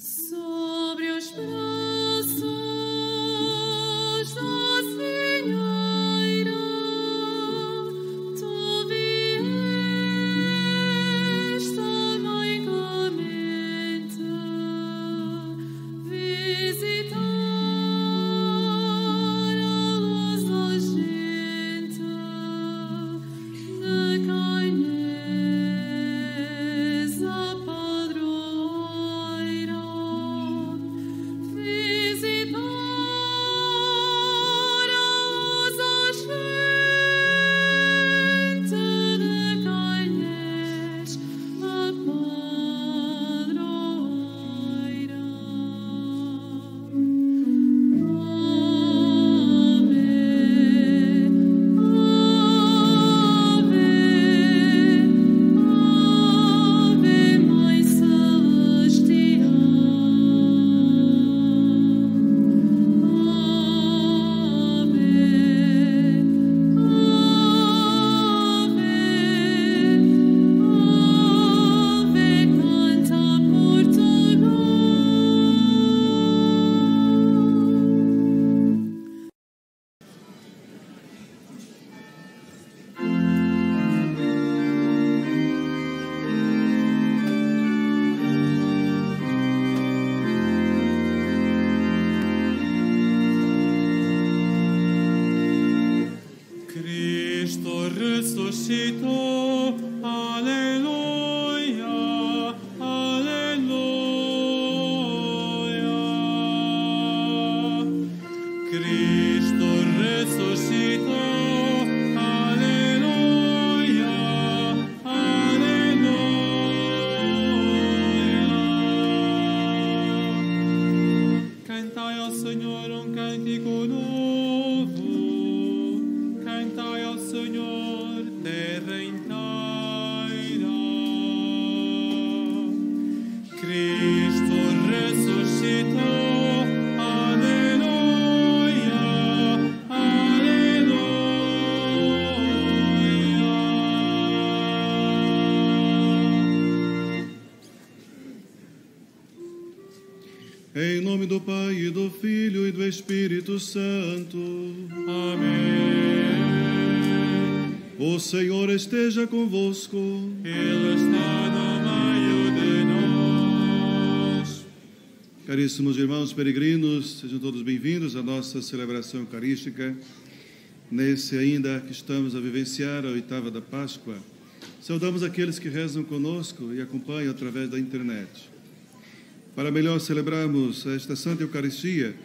Sobre os braços da Senhora, tu vieste amigalmente visitar a luz urgente de quem és a padroeira. Ressuscitou, aleluia, aleluia. Cristo ressuscitou, aleluia, aleluia. Cantai ao Senhor um cântico novo, cantai ao Senhor terra inteira. Cristo ressuscitou, aleluia, aleluia. Em nome do Pai, e do Filho, e do Espírito Santo. Amém. O Senhor esteja convosco. Ele está no meio de nós. Caríssimos irmãos peregrinos, sejam todos bem-vindos à nossa celebração eucarística. Nesse ainda que estamos a vivenciar a oitava da Páscoa, saudamos aqueles que rezam conosco e acompanham através da internet. Para melhor celebrarmos esta Santa Eucaristia,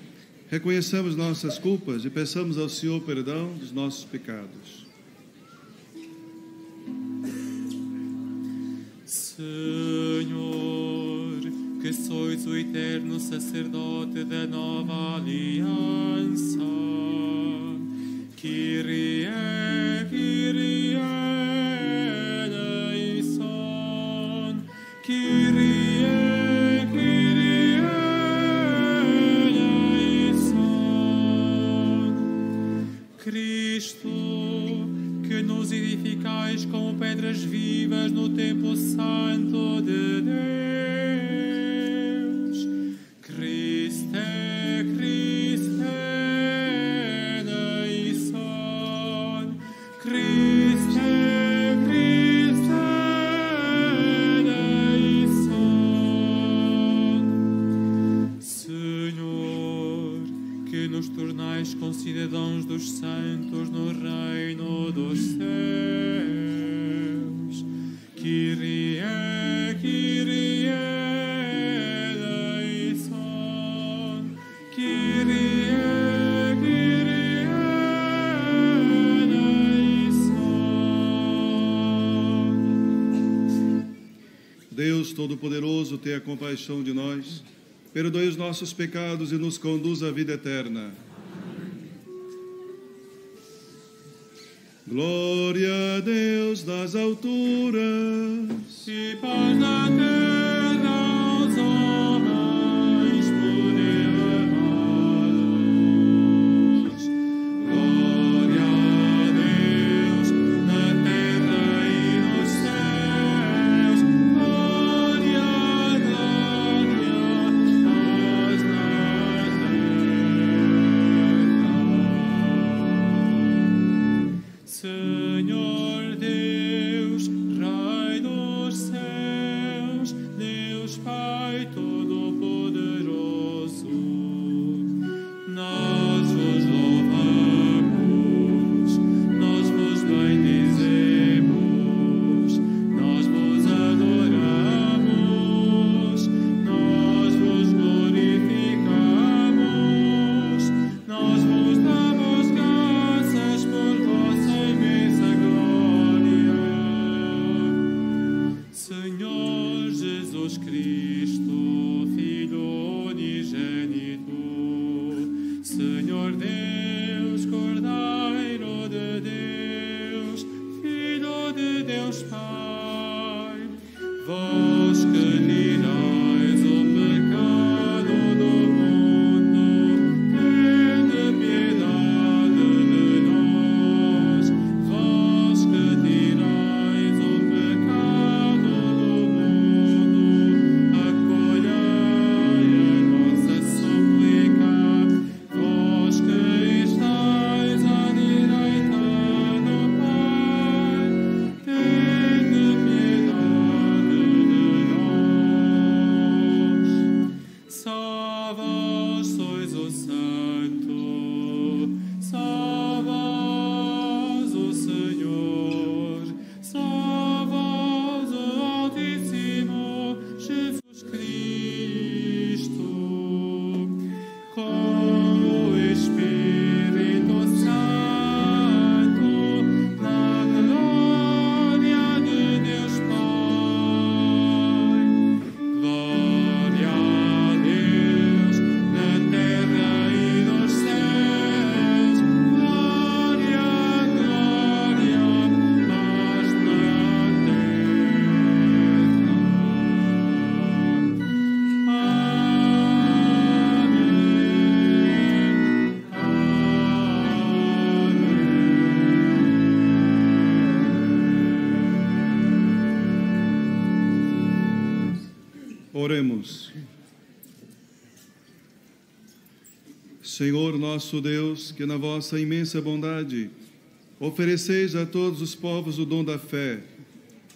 reconheçamos nossas culpas e peçamos ao Senhor perdão dos nossos pecados. Senhor, que sois o eterno sacerdote da nova aliança, Kyrie, Kyrie, eleison, Kyrie, Kyrie, eleison. Cristo, que nos edificais como pedras vivas no templo santo de Deus. Christe, Christe, eleison. Christe, Christe, eleison. Senhor, que nos tornais concidadãos dos santos no reino dos céus. Kyrie, Kyrie, eleison. Kyrie, Kyrie, eleison. Deus Todo-Poderoso, tenha compaixão de nós, perdoe os nossos pecados e nos conduza à vida eterna. Glória a Deus nas alturas E paz na terra aos homens por ele amados. Glória a Deus na terra e nos céus. Glória, glória, Pai Todo-Poderoso, nós vos louvamos, nós vos bendizemos, nós vos adoramos, nós vos glorificamos, nós vos damos graças por vossa imensa glória. Senhor Jesus Cristo, Filho unigênito, Senhor Deus, Cordeiro de Deus, Filho de Deus Pai, vós que tirais o pecado do mundo, tende piedade de nós. Vós que tirais o pecado do mundo, acolhei a nossa súplica. Vós que estáis à direita do Pai, tende piedade de nós. Só vós sois o Santo, só vós o Senhor, só vós o Altíssimo Jesus Cristo, com o Espírito Santo, na glória de Deus Pai. Glória a Deus na terra e nos céus. Glória, glória, paz na Oremos. Senhor nosso Deus, que na vossa imensa bondade ofereceis a todos os povos o dom da fé,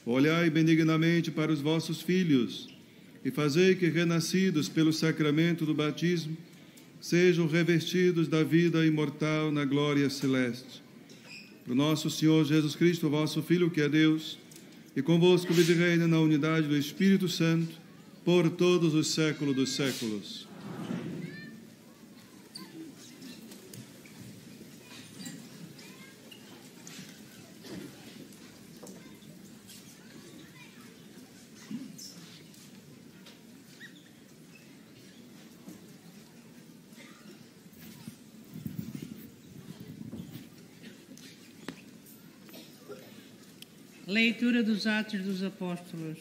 olhai benignamente para os vossos filhos e fazei que, renascidos pelo sacramento do batismo, sejam revestidos da vida imortal na glória celeste. Por nosso Senhor Jesus Cristo, vosso Filho, que é Deus, e convosco vive e reina na unidade do Espírito Santo, por todos os séculos dos séculos. Leitura dos Atos dos Apóstolos.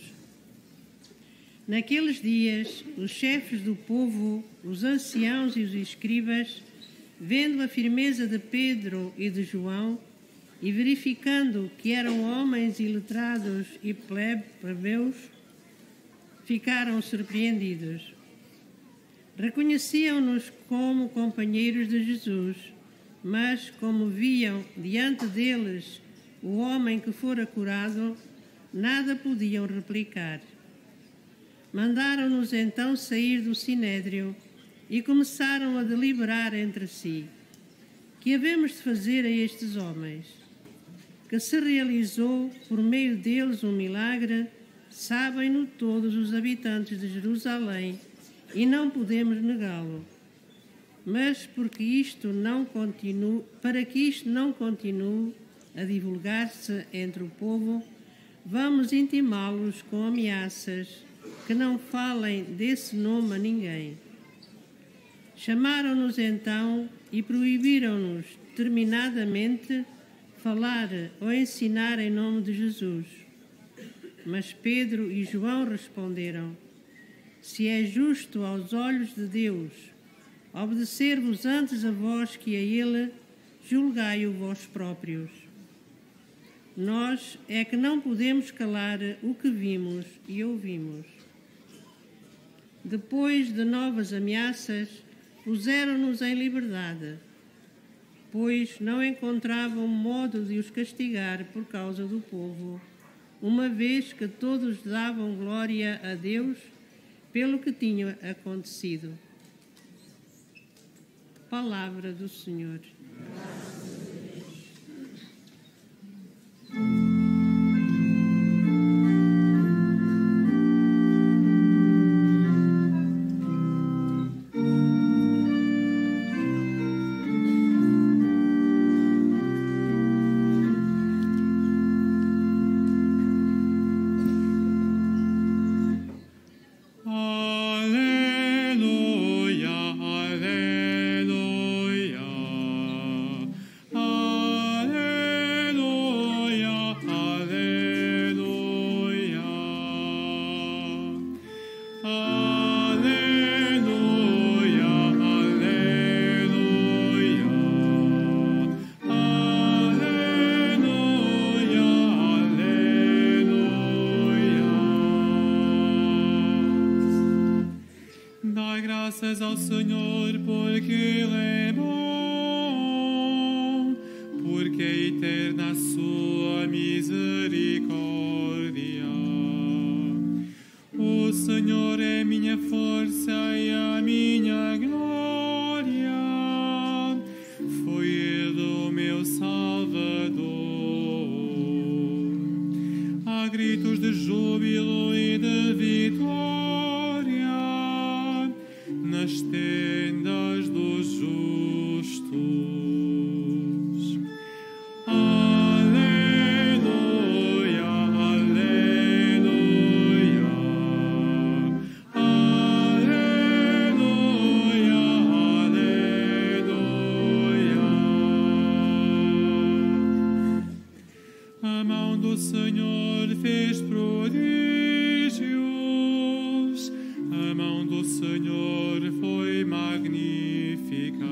Naqueles dias, os chefes do povo, os anciãos e os escribas, vendo a firmeza de Pedro e de João, e verificando que eram homens iletrados e plebeus, ficaram surpreendidos. Reconheciam-nos como companheiros de Jesus, mas como viam diante deles o homem que fora curado, nada podiam replicar. Mandaram-nos então sair do sinédrio e começaram a deliberar entre si: que havemos de fazer a estes homens? Que se realizou por meio deles um milagre, sabem-no todos os habitantes de Jerusalém, e não podemos negá-lo. Mas para que isto não continue a divulgar-se entre o povo, vamos intimá-los com ameaças que não falem desse nome a ninguém. Chamaram-nos então e proibiram-nos determinadamente falar ou ensinar em nome de Jesus. Mas Pedro e João responderam: se é justo aos olhos de Deus obedecer-vos antes a vós que a Ele, julgai-o vós próprios. Nós é que não podemos calar o que vimos e ouvimos. Depois de novas ameaças, puseram-nos em liberdade, pois não encontravam modo de os castigar por causa do povo, uma vez que todos davam glória a Deus pelo que tinha acontecido. Palavra do Senhor. Graças ao Senhor, porque Ele é bom, porque é eterna a sua misericórdia. O Senhor é minha força e a minha glória, foi Ele o meu Salvador. Há gritos de júbilo e de vitória nas tendas dos justos. Aleluia, aleluia, aleluia, aleluia. A mão do Senhor fez prodígios, a mão do Senhor foi magnífica.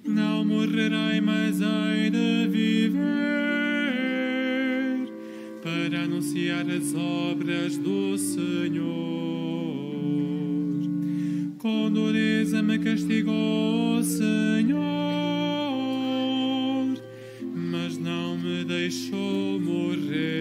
Não morrerei, mas hei de viver para anunciar as obras do Senhor. Com dureza me castigou o Senhor, mas não me deixou morrer.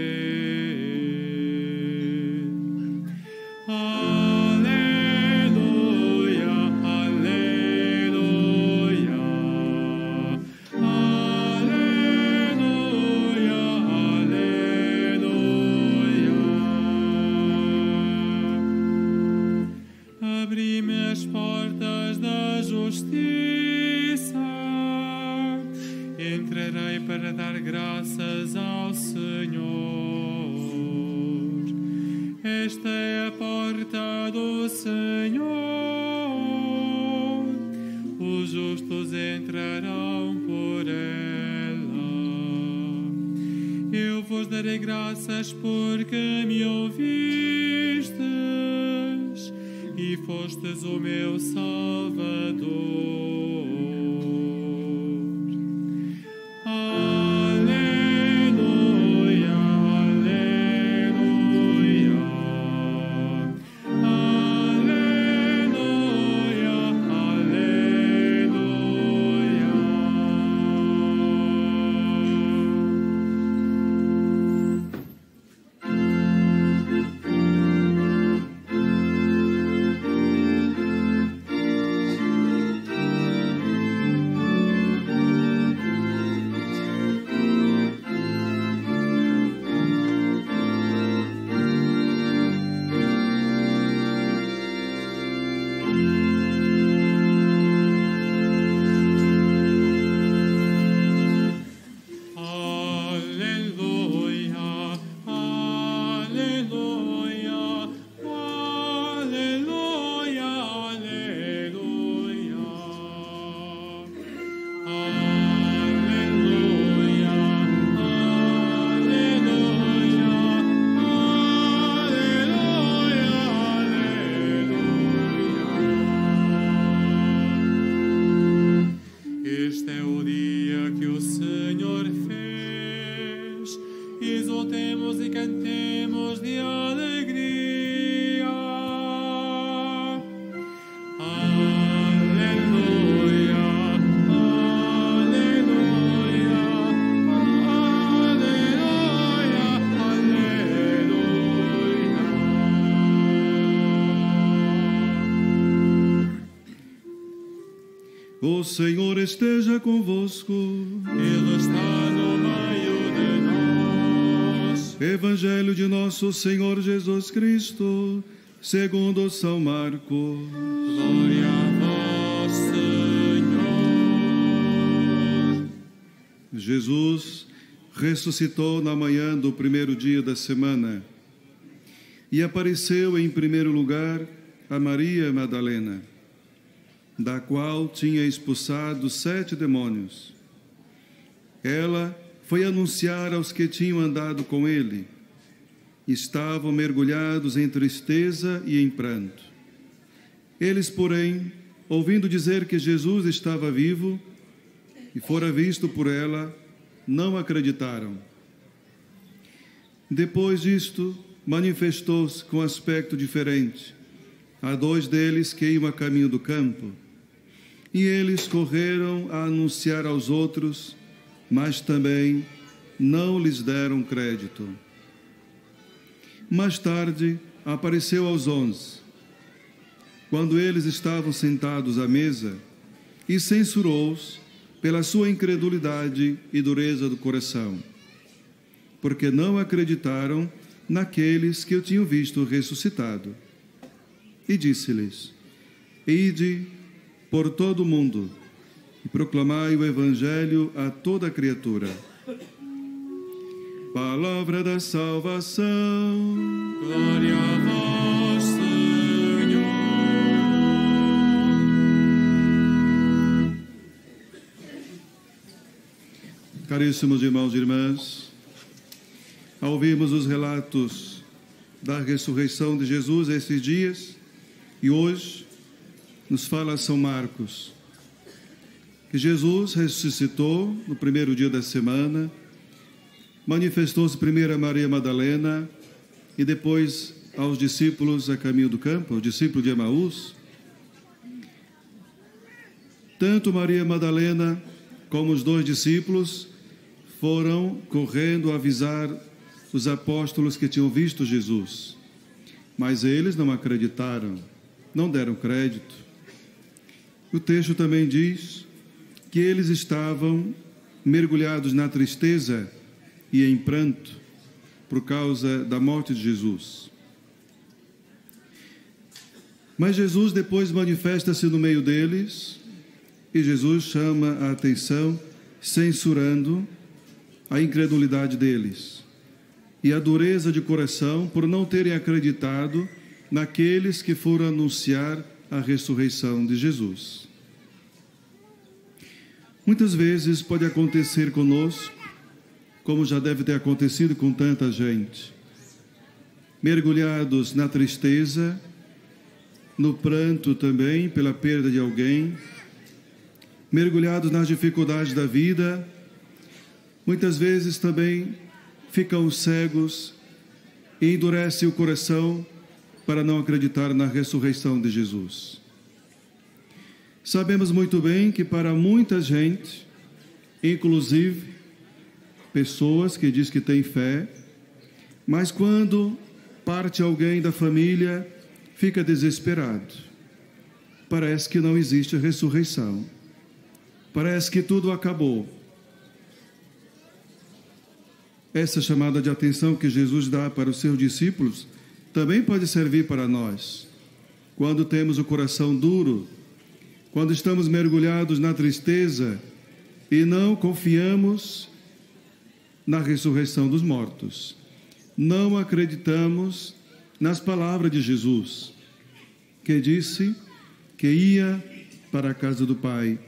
Abri-me as portas da justiça, entrarei para dar graças ao Senhor. Esta é a porta do Senhor, os justos entrarão por ela. Eu vos darei graças porque me ouvistes e fostes o meu Salvador. Aleluia, aleluia, aleluia, aleluia. O Senhor esteja convosco. Ele está no meio de nós. Evangelho de nosso Senhor Jesus Cristo, segundo São Marcos. Glória a vós, Senhor. Jesus ressuscitou na manhã do primeiro dia da semana e apareceu em primeiro lugar a Maria Madalena, da qual tinha expulsado 7 demônios. Ela foi anunciar aos que tinham andado com ele. Estavam mergulhados em tristeza e em pranto. Eles, porém, ouvindo dizer que Jesus estava vivo e fora visto por ela, não acreditaram. Depois disto, manifestou-se com aspecto diferente a 2 deles que iam a caminho do campo. E eles correram a anunciar aos outros, mas também não lhes deram crédito. Mais tarde, apareceu aos 11, quando eles estavam sentados à mesa, e censurou-os pela sua incredulidade e dureza do coração, porque não acreditaram naqueles que o tinham visto ressuscitado. E disse-lhes: Ide por todo o mundo e proclamai o Evangelho a toda criatura. Palavra da salvação. Glória a vós, Senhor. Caríssimos irmãos e irmãs, ao ouvirmos os relatos da ressurreição de Jesus esses dias, e hoje nos fala São Marcos, que Jesus ressuscitou no primeiro dia da semana, manifestou-se primeiro a Maria Madalena e depois aos discípulos a caminho do campo, aos discípulos de Emaús. Tanto Maria Madalena como os 2 discípulos foram correndo avisar os apóstolos que tinham visto Jesus, mas eles não acreditaram, não deram crédito. O texto também diz que eles estavam mergulhados na tristeza e em pranto por causa da morte de Jesus. Mas Jesus depois manifesta-se no meio deles e Jesus chama a atenção, censurando a incredulidade deles e a dureza de coração por não terem acreditado naqueles que foram anunciar a ressurreição de Jesus. Muitas vezes pode acontecer conosco, como já deve ter acontecido com tanta gente, mergulhados na tristeza, no pranto também pela perda de alguém, mergulhados nas dificuldades da vida, muitas vezes também ficam cegos e endurecem o coração para não acreditar na ressurreição de Jesus. Sabemos muito bem que para muita gente, inclusive pessoas que dizem que têm fé, mas quando parte alguém da família, fica desesperado. Parece que não existe ressurreição. Parece que tudo acabou. Essa chamada de atenção que Jesus dá para os seus discípulos também pode servir para nós. Quando temos o coração duro, quando estamos mergulhados na tristeza e não confiamos na ressurreição dos mortos. Não acreditamos nas palavras de Jesus, que disse que ia para a casa do Pai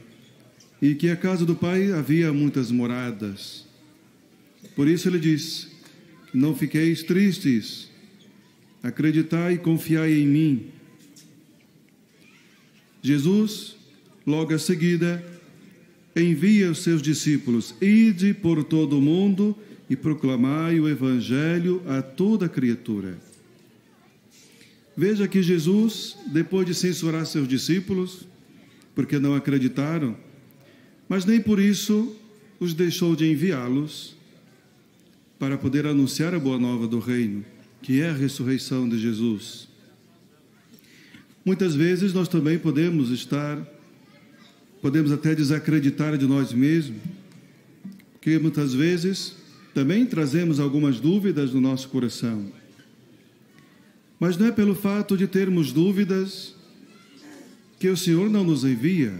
e que a casa do Pai havia muitas moradas. Por isso ele diz: não fiqueis tristes, acreditai e confiai em mim. Jesus, logo a seguida, envia os seus discípulos: ide por todo o mundo e proclamai o Evangelho a toda criatura. Veja que Jesus, depois de censurar seus discípulos, porque não acreditaram, mas nem por isso os deixou de enviá-los para poder anunciar a boa nova do reino, que é a ressurreição de Jesus. Muitas vezes nós também podemos estar podemos até desacreditar de nós mesmos, porque muitas vezes também trazemos algumas dúvidas no nosso coração. Mas não é pelo fato de termos dúvidas que o Senhor não nos envia.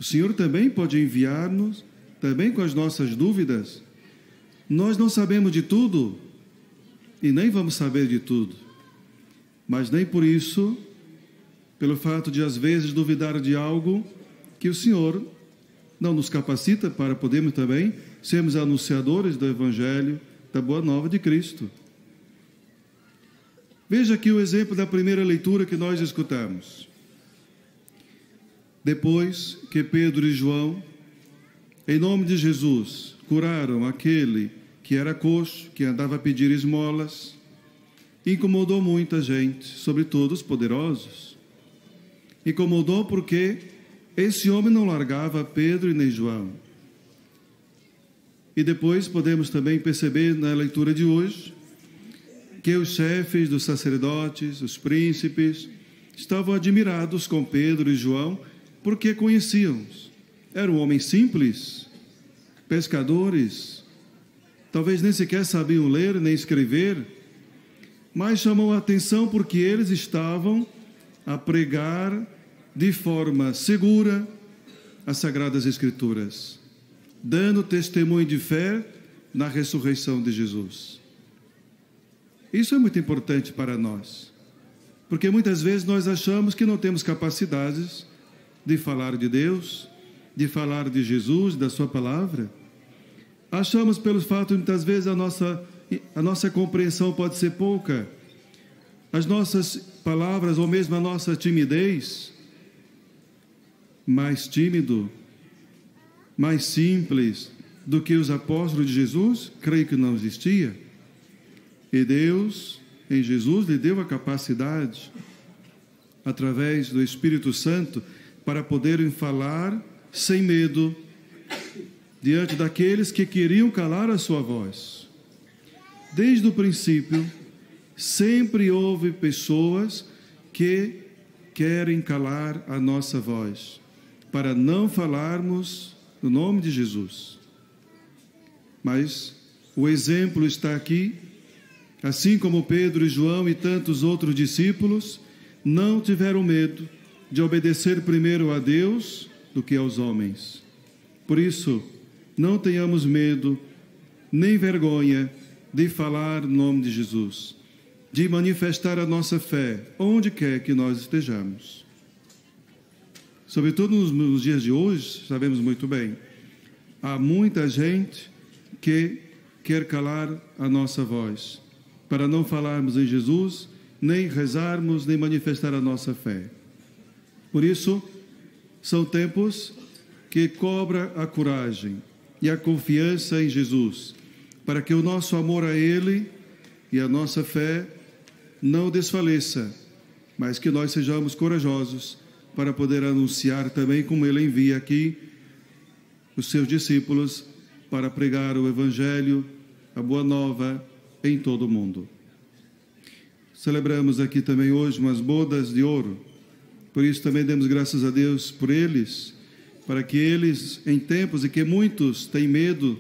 O Senhor também pode enviar-nos, também com as nossas dúvidas. Nós não sabemos de tudo e nem vamos saber de tudo. Mas nem por isso, pelo fato de às vezes duvidar de algo, que o Senhor não nos capacita para podermos também sermos anunciadores do Evangelho, da Boa Nova de Cristo. Veja aqui o exemplo da primeira leitura que nós escutamos. Depois que Pedro e João, em nome de Jesus, curaram aquele que era coxo, que andava a pedir esmolas, incomodou muita gente, sobretudo os poderosos. Incomodou porque esse homem não largava Pedro e nem João. E depois podemos também perceber na leitura de hoje que os chefes dos sacerdotes, os príncipes, estavam admirados com Pedro e João porque conheciam-os. Eram homens simples, pescadores, talvez nem sequer sabiam ler nem escrever, mas chamou a atenção porque eles estavam a pregar de forma segura as Sagradas Escrituras, dando testemunho de fé na ressurreição de Jesus. Isso é muito importante para nós, porque muitas vezes nós achamos que não temos capacidades de falar de Deus, de falar de Jesus, da sua palavra. Achamos pelo fato de muitas vezes a nossa compreensão pode ser pouca, as nossas palavras ou mesmo a nossa timidez, mais tímido, mais simples do que os apóstolos de Jesus, creio que não existia. E Deus, em Jesus, lhe deu a capacidade, através do Espírito Santo, para poderem falar sem medo, diante daqueles que queriam calar a sua voz. Desde o princípio, sempre houve pessoas que querem calar a nossa voz, para não falarmos no nome de Jesus. Mas o exemplo está aqui, assim como Pedro e João e tantos outros discípulos não tiveram medo de obedecer primeiro a Deus do que aos homens. Por isso, não tenhamos medo, nem vergonha de falar no nome de Jesus, de manifestar a nossa fé, onde quer que nós estejamos. Sobretudo nos dias de hoje, sabemos muito bem, há muita gente que quer calar a nossa voz, para não falarmos em Jesus, nem rezarmos, nem manifestar a nossa fé. Por isso, são tempos que cobra a coragem e a confiança em Jesus, para que o nosso amor a Ele e a nossa fé não desfaleça, mas que nós sejamos corajosos para poder anunciar também como Ele envia aqui os seus discípulos para pregar o Evangelho, a Boa Nova em todo o mundo. Celebramos aqui também hoje umas bodas de ouro, por isso também demos graças a Deus por eles, para que eles, em tempos em que muitos têm medo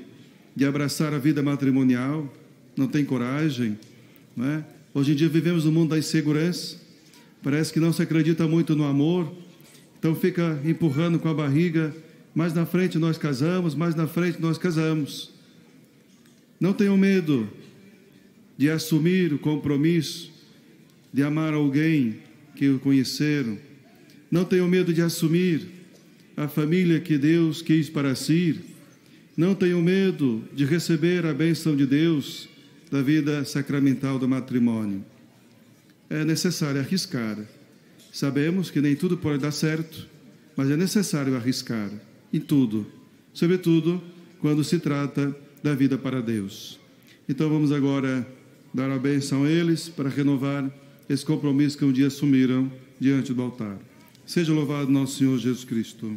de abraçar a vida matrimonial, não têm coragem, não é? Hoje em dia vivemos no mundo da insegurança, parece que não se acredita muito no amor, então fica empurrando com a barriga, mais na frente nós casamos, mais na frente nós casamos. Não tenham medo de assumir o compromisso, de amar alguém que o conheceram. Não tenham medo de assumir a família que Deus quis para si. Não tenham medo de receber a bênção de Deus da vida sacramental do matrimônio. É necessário arriscar. Sabemos que nem tudo pode dar certo, mas é necessário arriscar em tudo, sobretudo quando se trata da vida para Deus. Então vamos agora dar a bênção a eles para renovar esse compromisso que um dia assumiram diante do altar. Seja louvado nosso Senhor Jesus Cristo.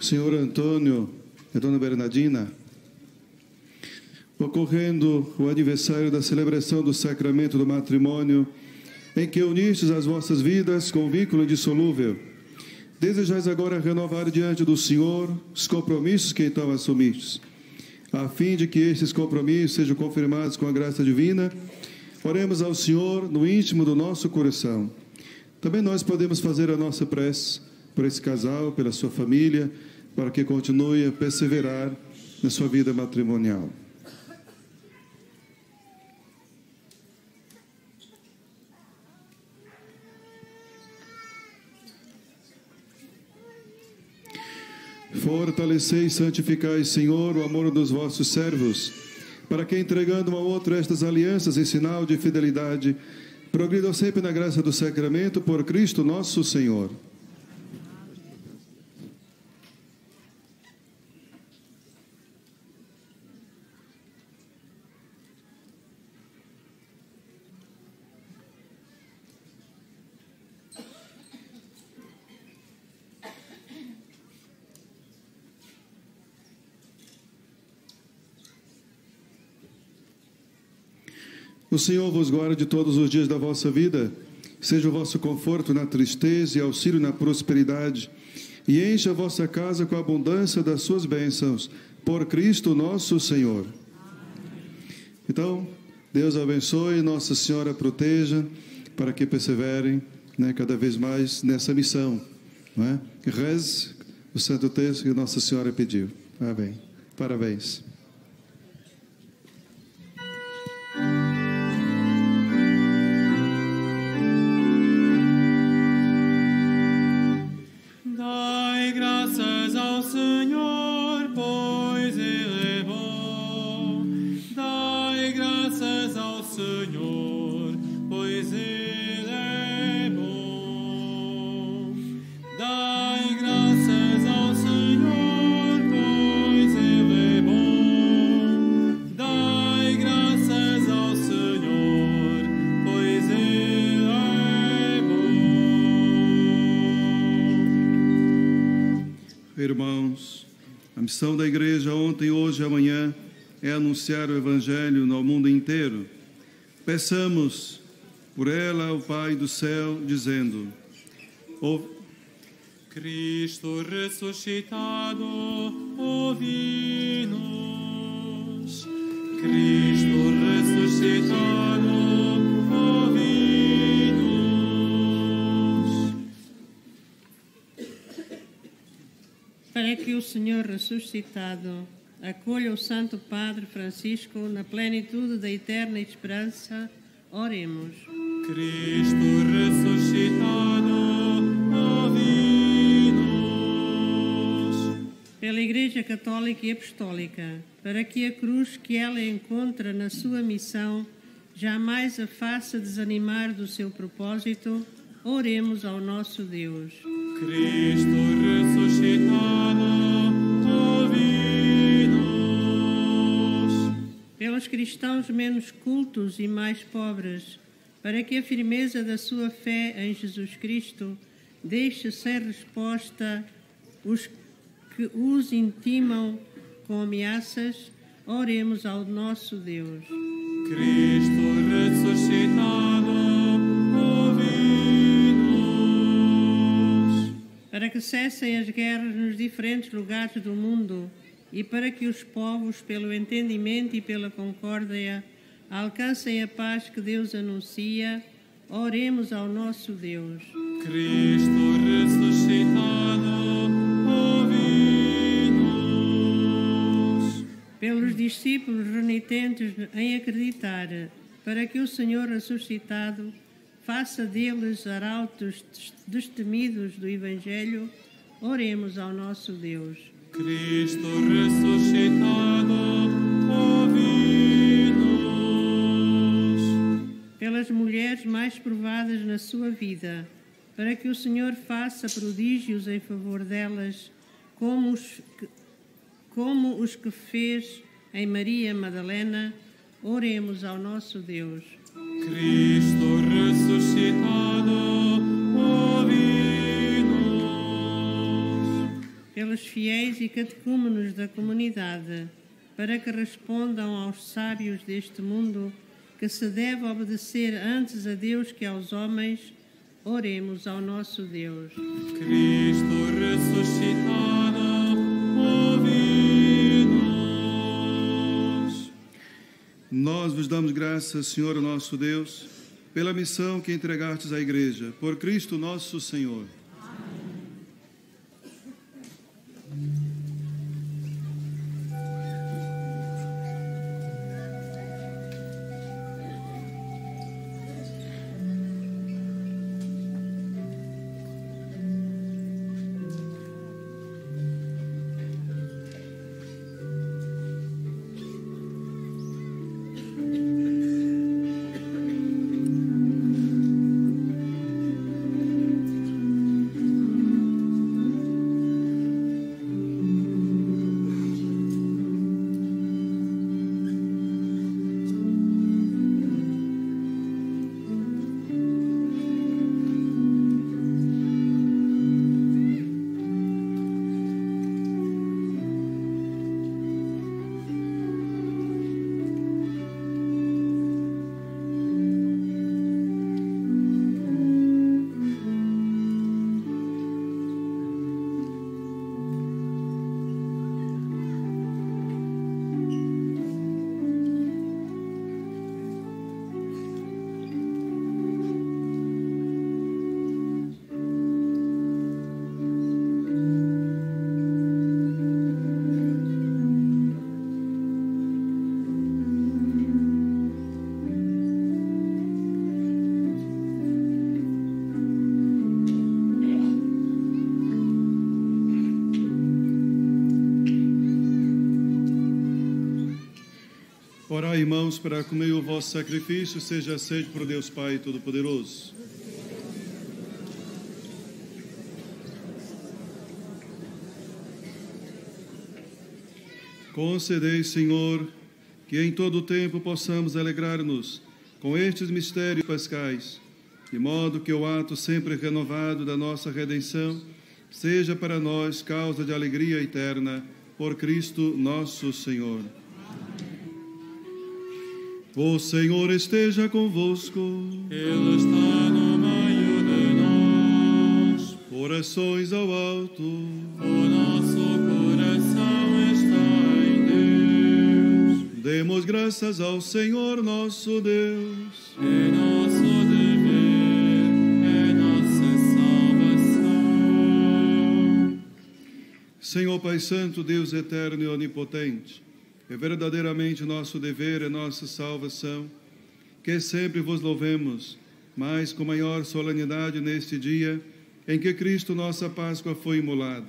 senhor Antônio e dona Bernardina, ocorrendo o aniversário da celebração do sacramento do matrimônio, em que unistes as vossas vidas com vínculo indissolúvel, desejais agora renovar diante do Senhor os compromissos que então assumistes. A fim de que estes compromissos sejam confirmados com a graça divina, oremos ao Senhor no íntimo do nosso coração. Também nós podemos fazer a nossa prece por esse casal, pela sua família, para que continue a perseverar na sua vida matrimonial. Fortalecei e santificai, Senhor, o amor dos vossos servos, para que, entregando um ao outro estas alianças em sinal de fidelidade, progridam sempre na graça do sacramento por Cristo nosso Senhor. O Senhor vos guarde todos os dias da vossa vida, seja o vosso conforto na tristeza e auxílio na prosperidade, e encha a vossa casa com a abundância das suas bênçãos, por Cristo nosso Senhor. Então, Deus abençoe, Nossa Senhora proteja, para que perseverem, cada vez mais nessa missão. Reze o Santo Texto que Nossa Senhora pediu. Amém. Parabéns. Irmãos, a missão da Igreja ontem, hoje e amanhã é anunciar o Evangelho no mundo inteiro. Peçamos por ela ao Pai do céu, dizendo: Cristo ressuscitado, ouvi-nos. Cristo ressuscitado, ouvi-nos. Para que o Senhor ressuscitado acolha o Santo Padre Francisco na plenitude da eterna esperança, oremos. Cristo ressuscitado, ouvi-nos. Pela Igreja Católica e Apostólica, para que a cruz que ela encontra na sua missão jamais a faça desanimar do seu propósito, oremos ao nosso Deus. Cristo ressuscitado, ouvi-nos. Pelos cristãos menos cultos e mais pobres, para que a firmeza da sua fé em Jesus Cristo deixe sem resposta os que os intimam com ameaças, oremos ao nosso Deus. Cristo ressuscitado, para que cessem as guerras nos diferentes lugares do mundo e para que os povos, pelo entendimento e pela concórdia, alcancem a paz que Deus anuncia, oremos ao nosso Deus. Cristo ressuscitado, ouvi-nos. Pelos discípulos renitentes em acreditar, para que o Senhor ressuscitado faça deles arautos destemidos do Evangelho, oremos ao nosso Deus. Cristo ressuscitado, ouvi-nos. Pelas mulheres mais provadas na sua vida, para que o Senhor faça prodígios em favor delas, como os que fez em Maria Madalena, oremos ao nosso Deus. Cristo ressuscitado, ouvi-nos. pelos fiéis e catecúmenos da comunidade, para que respondam aos sábios deste mundo que se deve obedecer antes a Deus que aos homens, oremos ao nosso Deus. Cristo ressuscitado, ouvi-nos. Nós vos damos graças, Senhor nosso Deus, pela missão que entregastes à Igreja, por Cristo nosso Senhor. Orai, irmãos, para que o meio vosso sacrifício seja aceito por Deus Pai Todo-Poderoso. Concedei, Senhor, que em todo o tempo possamos alegrar-nos com estes mistérios pascais, de modo que o ato sempre renovado da nossa redenção seja para nós causa de alegria eterna, por Cristo nosso Senhor. O Senhor esteja convosco. Ele está no meio de nós. Orações ao alto. O nosso coração está em Deus. Demos graças ao Senhor nosso Deus. É nosso dever, é nossa salvação. Senhor Pai Santo, Deus eterno e onipotente, é verdadeiramente nosso dever, é nossa salvação, que sempre vos louvemos, mas com maior solenidade neste dia em que Cristo, nossa Páscoa, foi imolado.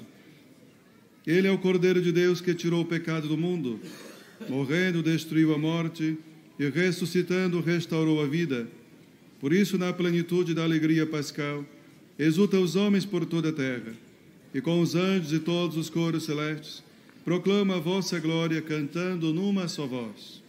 Ele é o Cordeiro de Deus que tirou o pecado do mundo, morrendo, destruiu a morte e ressuscitando, restaurou a vida. Por isso, na plenitude da alegria pascal, exulta os homens por toda a terra, e com os anjos e todos os coros celestes, proclama a vossa glória, cantando numa só voz.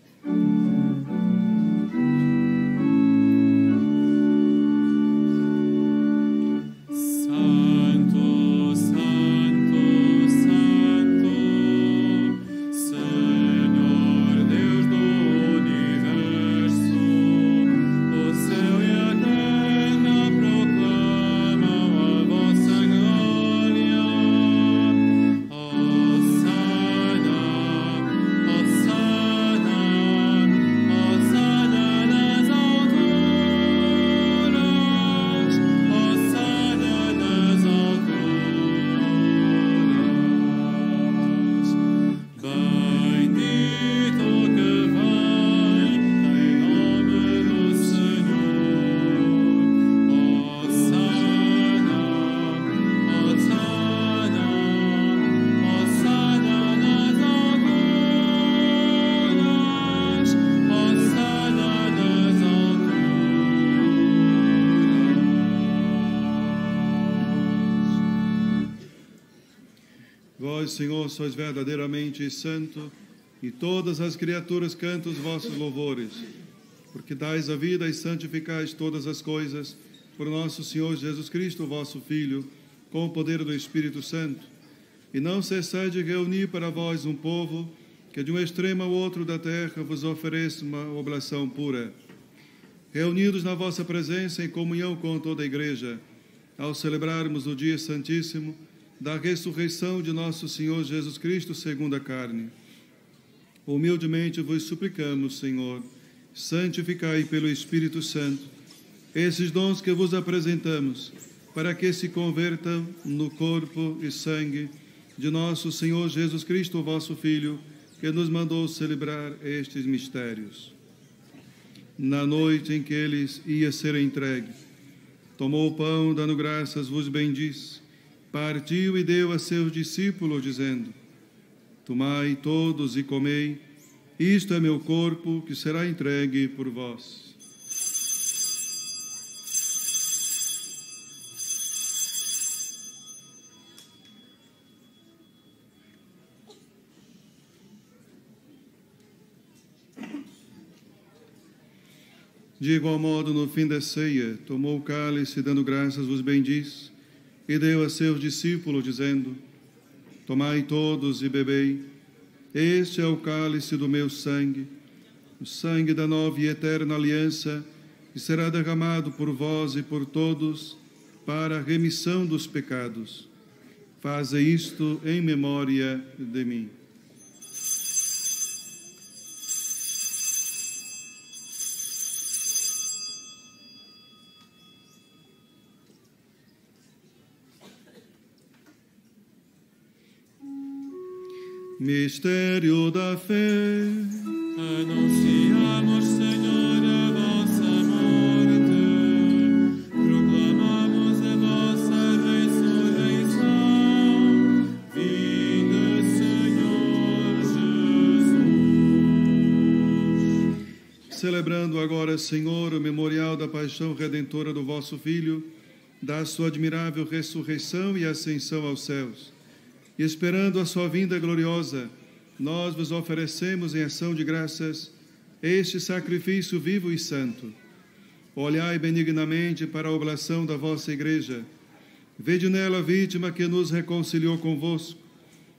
Santo, Santo, Santo, Senhor Deus do universo, o céu e a terra proclamam a vossa glória. Vós, Senhor, sois verdadeiramente santo, e todas as criaturas cantam os vossos louvores, porque dais a vida e santificais todas as coisas, por nosso Senhor Jesus Cristo, vosso Filho, com o poder do Espírito Santo, e não cessai de reunir para vós um povo que de um extremo ao outro da terra vos ofereça uma oblação pura. Reunidos na vossa presença em comunhão com toda a Igreja, ao celebrarmos o dia santíssimo da ressurreição de nosso Senhor Jesus Cristo segundo a carne, humildemente vos suplicamos, Senhor, santificai pelo Espírito Santo esses dons que vos apresentamos, para que se convertam no corpo e sangue de nosso Senhor Jesus Cristo, vosso Filho, que nos mandou celebrar estes mistérios. Na noite em que ele ia ser entregue, tomou o pão, dando graças, vos bendisse, partiu e deu a seus discípulos, dizendo: tomai todos e comei, isto é meu corpo, que será entregue por vós. De igual modo, no fim da ceia, tomou o cálice, dando graças, vos bendisse, e deu a seus discípulos, dizendo: tomai todos e bebei, este é o cálice do meu sangue, o sangue da nova e eterna aliança, que será derramado por vós e por todos, para a remissão dos pecados. Faze isto em memória de mim. Mistério da fé. Anunciamos, Senhor, a vossa morte, proclamamos a vossa ressurreição. Vinde, Senhor Jesus. Celebrando agora, Senhor, o memorial da paixão redentora do vosso Filho, da sua admirável ressurreição e ascensão aos céus, e esperando a sua vinda gloriosa, nós vos oferecemos em ação de graças este sacrifício vivo e santo. Olhai benignamente para a oblação da vossa Igreja, vede nela a vítima que nos reconciliou convosco,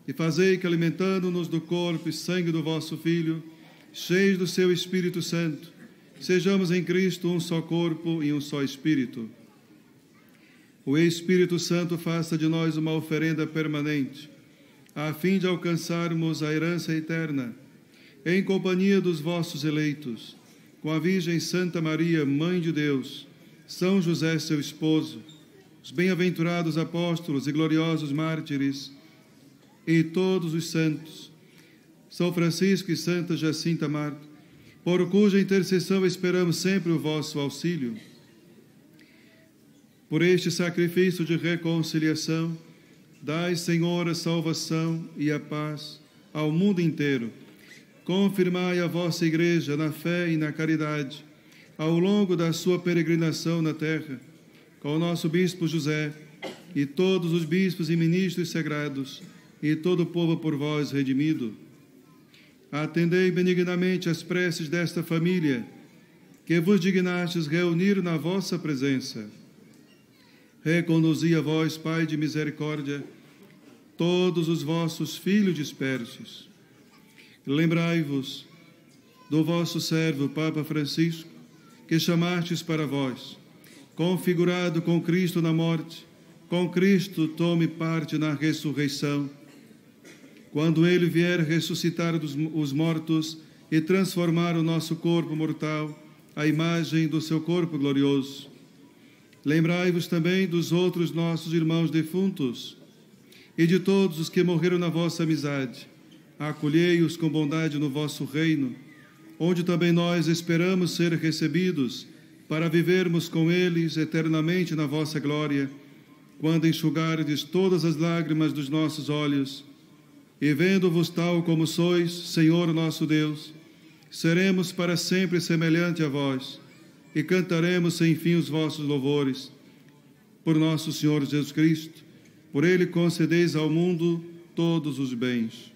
e fazei que, alimentando-nos do corpo e sangue do vosso Filho, cheios do seu Espírito Santo, sejamos em Cristo um só corpo e um só Espírito. O Espírito Santo faça de nós uma oferenda permanente, a fim de alcançarmos a herança eterna, em companhia dos vossos eleitos, com a Virgem Santa Maria, Mãe de Deus, São José, seu esposo, os bem-aventurados apóstolos e gloriosos mártires, e todos os santos, São Francisco e Santa Jacinta Marta, por cuja intercessão esperamos sempre o vosso auxílio. Por este sacrifício de reconciliação, dai, Senhor, a salvação e a paz ao mundo inteiro. Confirmai a vossa Igreja na fé e na caridade, ao longo da sua peregrinação na terra, com o nosso Bispo José e todos os bispos e ministros sagrados, e todo o povo por vós redimido. Atendei benignamente as preces desta família, que vos dignastes reunir na vossa presença. Reconduzi a vós, Pai de misericórdia, todos os vossos filhos dispersos. Lembrai-vos do vosso servo, Papa Francisco, que chamastes para vós, configurado com Cristo na morte, com Cristo tome parte na ressurreição. Quando ele vier ressuscitar os mortos e transformar o nosso corpo mortal à imagem do seu corpo glorioso. Lembrai-vos também dos outros nossos irmãos defuntos e de todos os que morreram na vossa amizade. Acolhei-os com bondade no vosso reino, onde também nós esperamos ser recebidos para vivermos com eles eternamente na vossa glória, quando enxugardes todas as lágrimas dos nossos olhos, e vendo-vos tal como sois, Senhor nosso Deus, seremos para sempre semelhante a vós, e cantaremos sem fim os vossos louvores. Por nosso Senhor Jesus Cristo, por ele concedeis ao mundo todos os bens.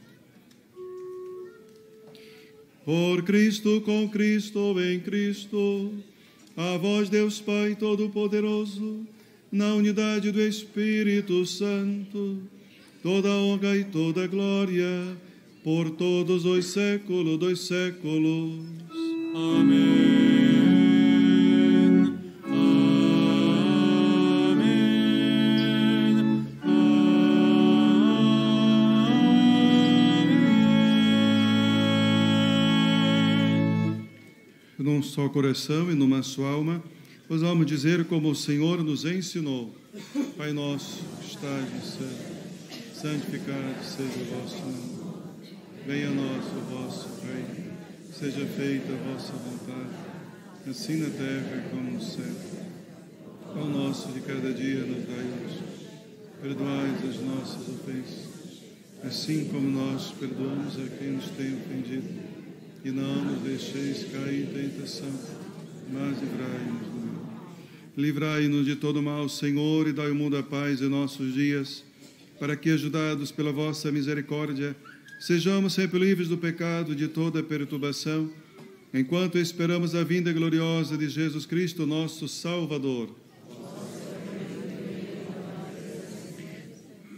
Por Cristo, com Cristo, em Cristo, a vós, Deus Pai Todo-Poderoso, na unidade do Espírito Santo, toda honra e toda glória, por todos os séculos dos séculos. Amém. Num só coração e numa só alma, nós vamos dizer como o Senhor nos ensinou. Pai nosso, que estás no céu, santificado seja o vosso nome. Venha a nós o vosso reino, seja feita a vossa vontade, assim na terra como no céu. O pão nosso de cada dia nos dai hoje. Perdoai as nossas ofensas, assim como nós perdoamos a quem nos tem ofendido. E não nos deixeis cair em tentação, mas livrai-nos do mal. Livrai-nos de todo mal, Senhor, e dai ao mundo a paz em nossos dias, para que, ajudados pela vossa misericórdia, sejamos sempre livres do pecado e de toda perturbação, enquanto esperamos a vinda gloriosa de Jesus Cristo, nosso Salvador.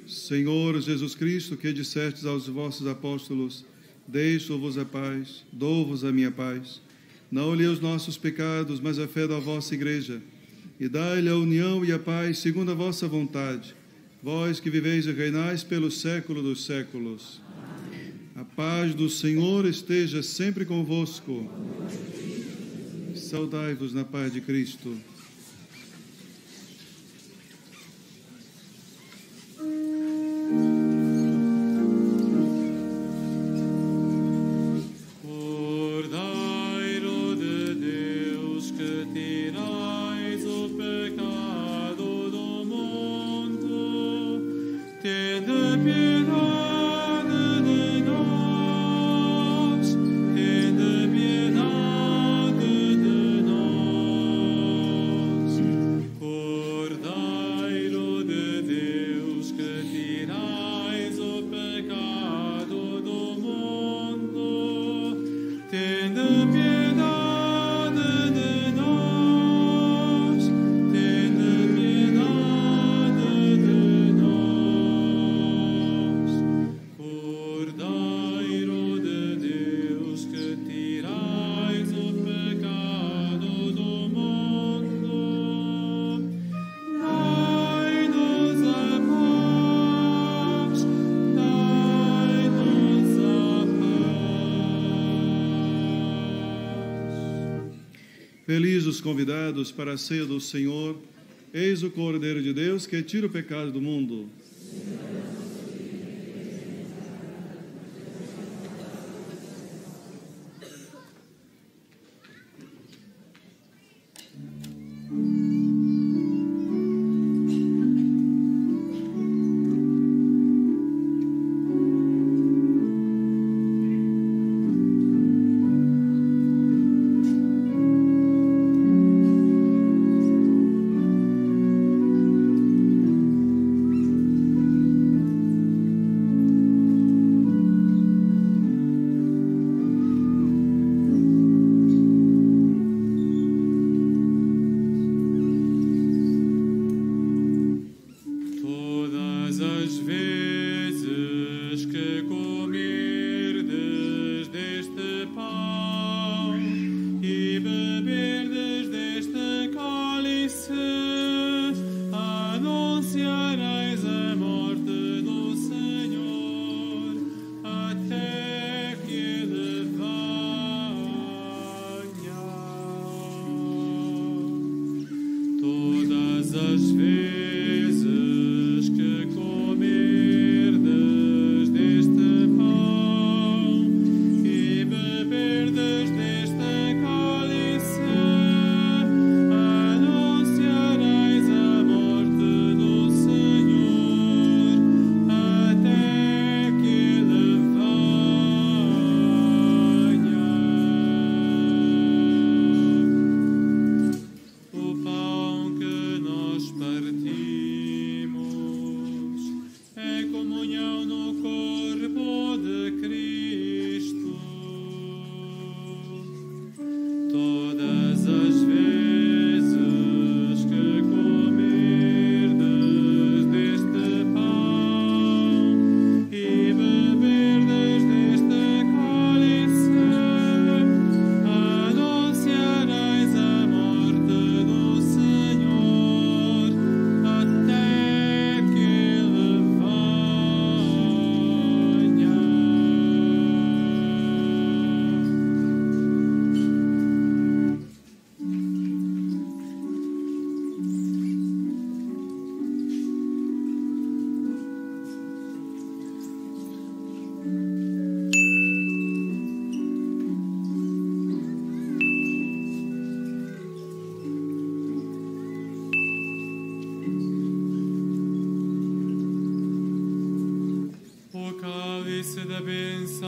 Senhor Jesus Cristo, que dissestes aos vossos apóstolos: deixo-vos a paz, dou-vos a minha paz. Não olhei os nossos pecados, mas a fé da vossa Igreja, e dai-lhe a união e a paz segundo a vossa vontade, vós que viveis e reinais pelos séculos dos séculos. A paz do Senhor esteja sempre convosco. Saudai-vos na paz de Cristo. Felizes os convidados para a ceia do Senhor. Eis o Cordeiro de Deus que tira o pecado do mundo.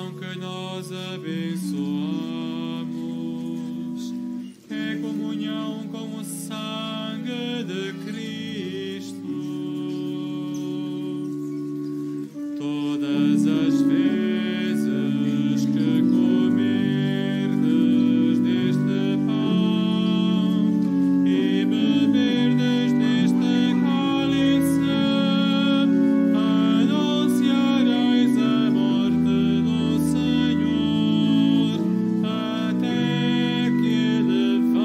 comunhão que nós abençoamos é comunhão com o sangue de Cristo. Todas as vezes que comerdes deste pão e beberdes deste cálice, anunciareis a morte do Senhor até que Ele venha.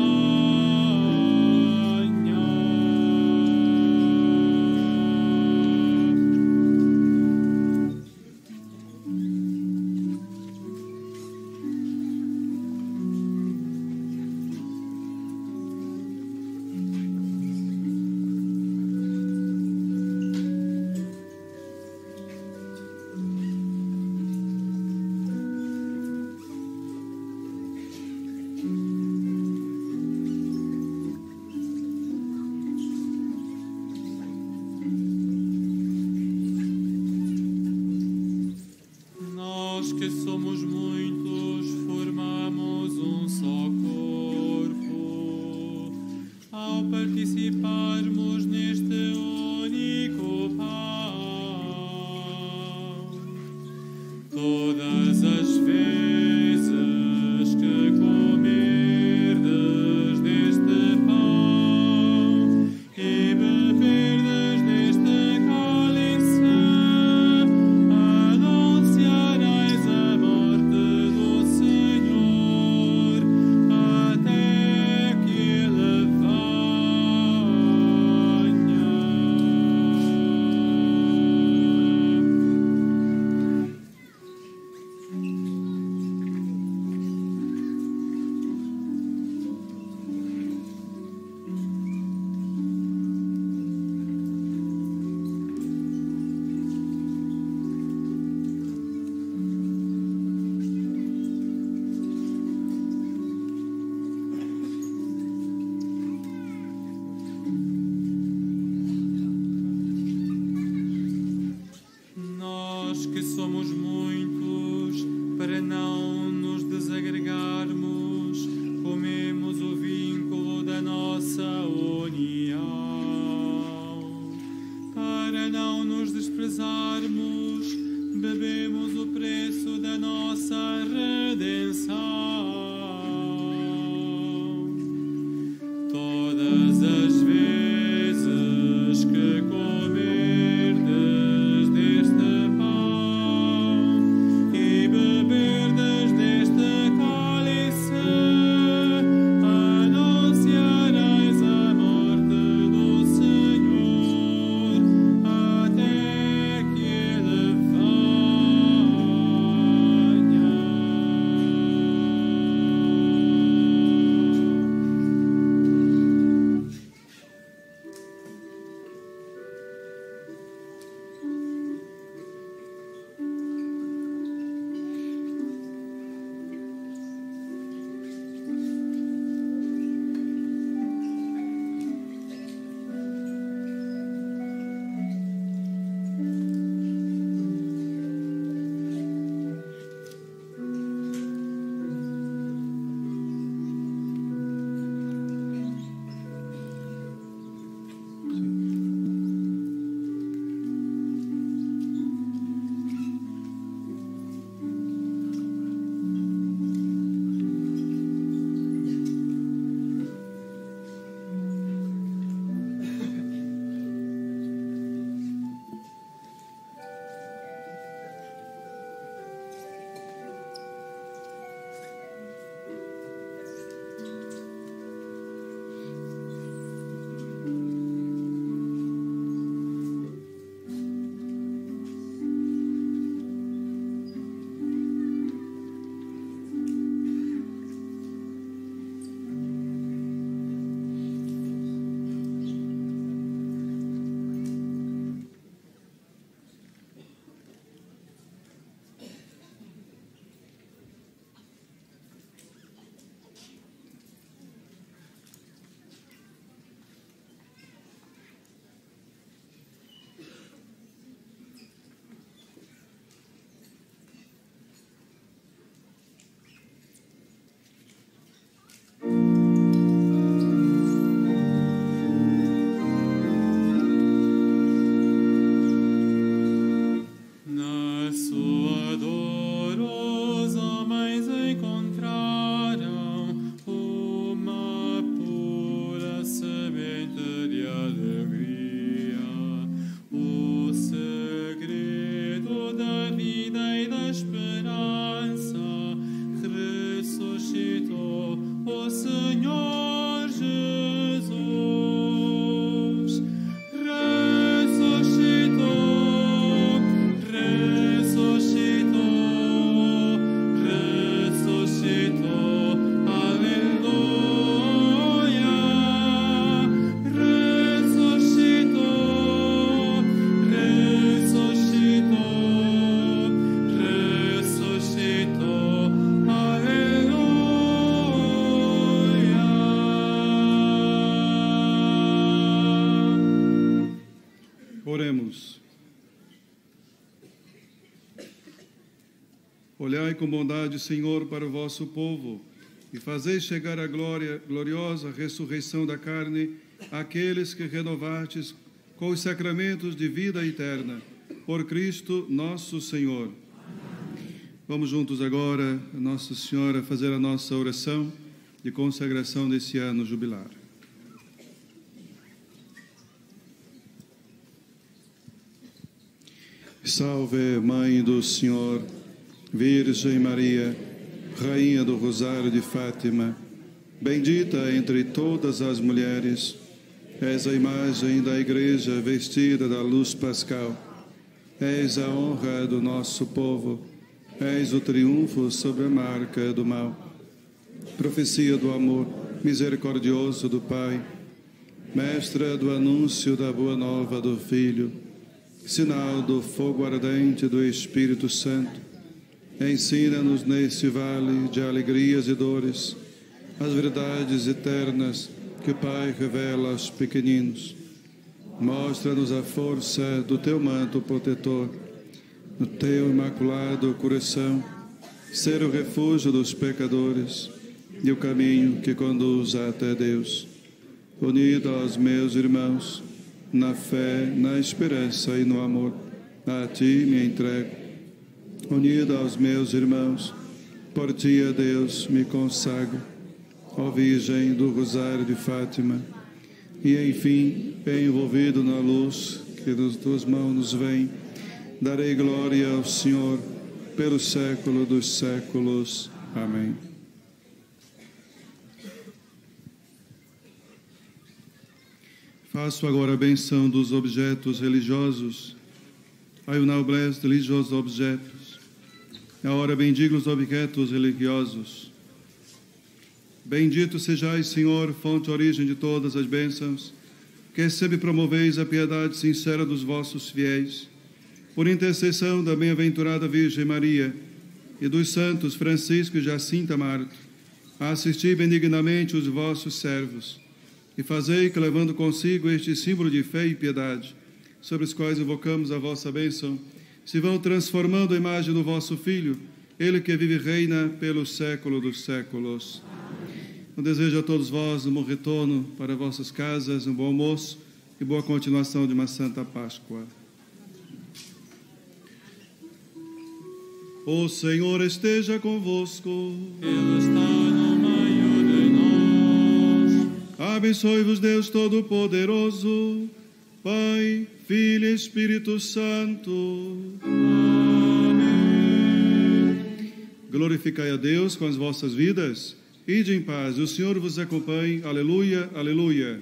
Nós que somos muitos, formamos um só corpo, ao participarmos neste único pão. Todas as vezes que comerdes deste pão e beberdes deste cálice, anunciareis a morte do Senhor até que Ele Nós que somos muitos, para não nos desagregarmos, comemos o vínculo da nossa união. Para não nos desprezarmos, bebemos o preço da nossa redenção. Todas as vezes que comerdes deste pão e beberdes deste cálice, anunciareis a morte do Senhor até que Ele venha. Olhai com bondade, Senhor, para o vosso povo, e fazei chegar a gloriosa ressurreição da carne àqueles que renovastes com os sacramentos de vida eterna, por Cristo nosso Senhor. Vamos juntos agora, Nossa Senhora, fazer a nossa oração de consagração desse ano jubilar. Salve, Mãe do Senhor, Virgem Maria, Rainha do Rosário de Fátima, bendita entre todas as mulheres, és a imagem da Igreja vestida da luz pascal, és a honra do nosso povo, és o triunfo sobre a marca do mal, profecia do amor misericordioso do Pai, mestra do anúncio da boa nova do Filho, sinal do fogo ardente do Espírito Santo. Ensina-nos nesse vale de alegrias e dores as verdades eternas que o Pai revela aos pequeninos. Mostra-nos a força do teu manto protetor, no teu imaculado coração, ser o refúgio dos pecadores e o caminho que conduz até Deus. Unido aos meus irmãos, na fé, na esperança e no amor, a ti me entrego. Unido aos meus irmãos, por ti, a Deus, me consagro. Ó Virgem do Rosário de Fátima, e enfim, envolvido na luz que das tuas mãos nos vem, darei glória ao Senhor pelo século dos séculos. Amém. Faço agora a benção dos objetos religiosos. I will now bless the religious objects. Agora bendigo os objetos religiosos. Bendito sejais, Senhor, fonte e origem de todas as bênçãos, que sempre promoveis a piedade sincera dos vossos fiéis, por intercessão da bem-aventurada Virgem Maria e dos santos Francisco e Jacinta Marto, assisti benignamente os vossos servos, e fazei que, levando consigo este símbolo de fé e piedade, sobre os quais invocamos a vossa bênção, se vão transformando a imagem do vosso Filho, ele que vive e reina pelo século dos séculos. Eu desejo a todos vós um bom retorno para vossas casas, um bom almoço e boa continuação de uma Santa Páscoa. O Senhor esteja convosco. Ele está no meio de nós. Abençoe-vos Deus Todo-Poderoso, Pai, Filho e Espírito Santo. Amém. Glorificai a Deus com as vossas vidas. Ide em paz. O Senhor vos acompanhe. Aleluia, aleluia.